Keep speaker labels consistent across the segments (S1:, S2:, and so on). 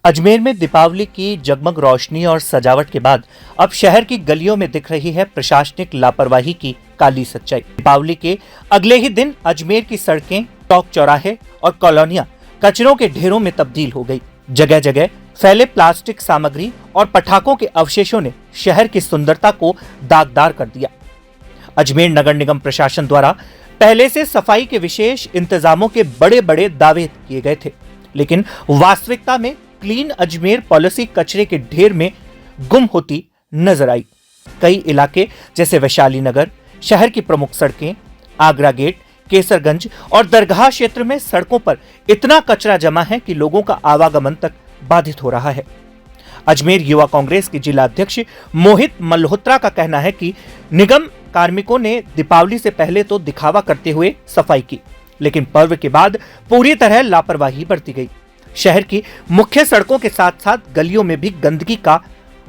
S1: अजमेर में दीपावली की जगमग रोशनी और सजावट के बाद अब शहर की गलियों में दिख रही है प्रशासनिक लापरवाही की काली सच्चाई। दीपावली के अगले ही दिन अजमेर की सड़कें, चौक चौराहे और कॉलोनियां कचरों के ढेरों में तब्दील हो गई। जगह जगह फैले प्लास्टिक सामग्री और पटाखों के अवशेषों ने शहर की सुंदरता को दागदार कर दिया। अजमेर नगर निगम प्रशासन द्वारा पहले से सफाई के विशेष इंतजामों के बड़े बड़े दावे किए गए थे, लेकिन वास्तविकता में क्लीन अजमेर पॉलिसी कचरे के ढेर में गुम होती नजर आई। कई इलाके जैसे वैशाली नगर, शहर की प्रमुख सड़कें, आगरा गेट, केसरगंज और दरगाह क्षेत्र में सड़कों पर इतना कचरा जमा है कि लोगों का आवागमन तक बाधित हो रहा है। अजमेर युवा कांग्रेस के जिला अध्यक्ष मोहित मल्होत्रा का कहना है कि निगम कार्मिकों ने दीपावली से पहले तो दिखावा करते हुए सफाई की, लेकिन पर्व के बाद पूरी तरह लापरवाही बरती गई। शहर की मुख्य सड़कों के साथ साथ गलियों में भी गंदगी का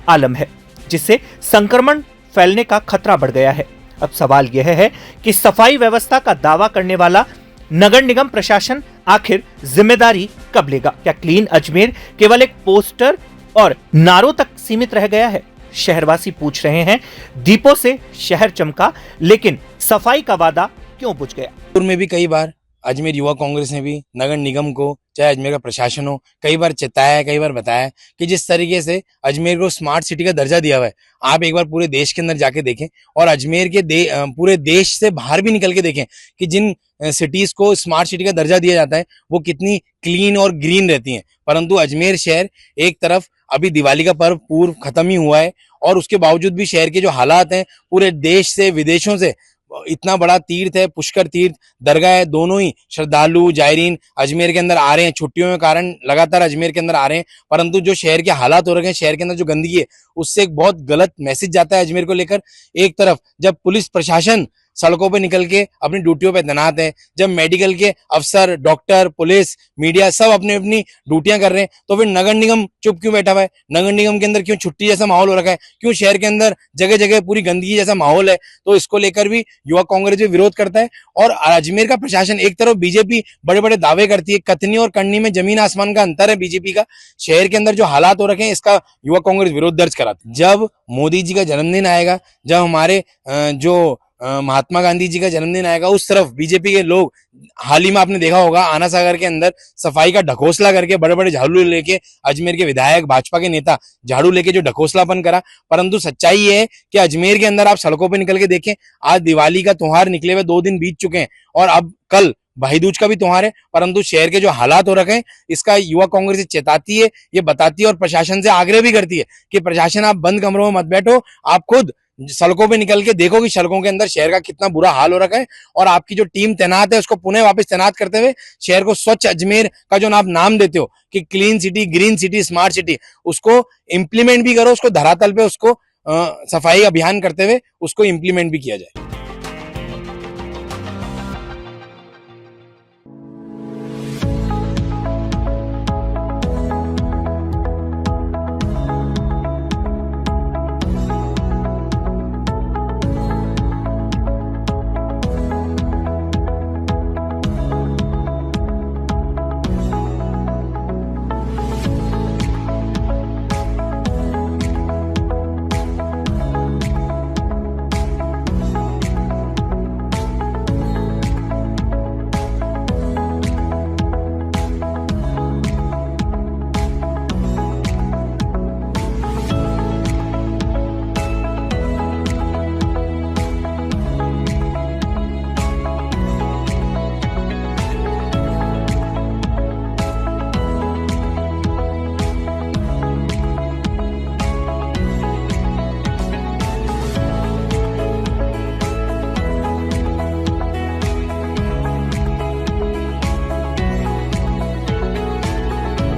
S1: आलम है, जिससे संक्रमण फैलने का खतरा बढ़ गया है। अब सवाल यह है कि सफाई व्यवस्था का दावा करने वाला नगर निगम प्रशासन आखिर जिम्मेदारी कब लेगा? क्या क्लीन अजमेर केवल एक पोस्टर और नारों तक सीमित रह गया है? शहरवासी पूछ रहे हैं, दीपों से शहर चमका, लेकिन सफाई का वादा क्यों बुझ गया?
S2: में भी कई बार अजमेर युवा कांग्रेस ने भी नगर निगम को, चाहे अजमेर का प्रशासन हो, कई बार चेताया है, कई बार बताया कि जिस तरीके से अजमेर को स्मार्ट सिटी का दर्जा दिया हुआ है, आप एक बार पूरे देश के अंदर जाके देखें और अजमेर के पूरे देश से बाहर भी निकल के देखें कि जिन सिटीज को स्मार्ट सिटी का दर्जा दिया जाता है वो कितनी क्लीन और ग्रीन रहती हैं। परंतु अजमेर शहर एक तरफ अभी दिवाली का पर्व पूर्व खत्म ही हुआ है और उसके बावजूद भी शहर के जो हालात हैं, पूरे देश से, विदेशों से इतना बड़ा तीर्थ है, पुष्कर तीर्थ दरगाह है, दोनों ही श्रद्धालु जायरीन अजमेर के अंदर आ रहे हैं। छुट्टियों के कारण लगातार अजमेर के अंदर आ रहे हैं, परंतु जो शहर के हालात हो रखे हैं, शहर के अंदर जो गंदगी है, उससे एक बहुत गलत मैसेज जाता है अजमेर को लेकर। एक तरफ जब पुलिस प्रशासन सड़कों पे निकल के अपनी ड्यूटियों पे तैनात है, जब मेडिकल के अफसर, डॉक्टर, पुलिस, मीडिया सब अपनी अपनी ड्यूटियां कर रहे हैं, तो फिर नगर निगम चुप क्यों बैठा हुआ है? नगर निगम के अंदर क्यों छुट्टी जैसा माहौल हो रखा है? क्यों शहर के अंदर जगह जगह पूरी गंदगी जैसा माहौल है? तो इसको लेकर भी युवा कांग्रेस भी विरोध करता है। और अजमेर का प्रशासन, एक तरफ बीजेपी बड़े बड़े दावे करती है, कथनी और करनी में जमीन आसमान का अंतर है बीजेपी का। शहर के अंदर जो हालात हो रखे हैं, इसका युवा कांग्रेस विरोध दर्ज कराती है। जब मोदी जी का जन्मदिन आएगा, जब हमारे जो महात्मा गांधी जी का जन्मदिन आएगा, उस तरफ बीजेपी के लोग, हाल ही में आपने देखा होगा आना सागर के अंदर सफाई का ढकोसला करके बड़े बड़े झाड़ू लेके अजमेर के विधायक, भाजपा के नेता झाड़ू लेके जो ढकोसलापन करा। परंतु सच्चाई ये है कि अजमेर के अंदर आप सड़कों पे निकल के देखें, आज दिवाली का त्योहार निकले हुए 2 दिन बीत चुके हैं और अब कल भाई दूज का भी त्योहार है, परंतु शहर के जो हालात हो रखे हैं, इसका युवा कांग्रेस चेताती है, ये बताती है और प्रशासन से आग्रह भी करती है कि प्रशासन आप बंद कमरों में मत बैठो, आप खुद सड़कों पे निकल के देखो कि सड़कों के अंदर शहर का कितना बुरा हाल हो रखा है और आपकी जो टीम तैनात है उसको पुनः वापस तैनात करते हुए शहर को स्वच्छ अजमेर का जो आप नाम देते हो कि clean city, green city, smart city, उसको इम्प्लीमेंट भी करो, उसको धरातल पे उसको सफाई अभियान करते हुए उसको इम्प्लीमेंट भी किया जाए।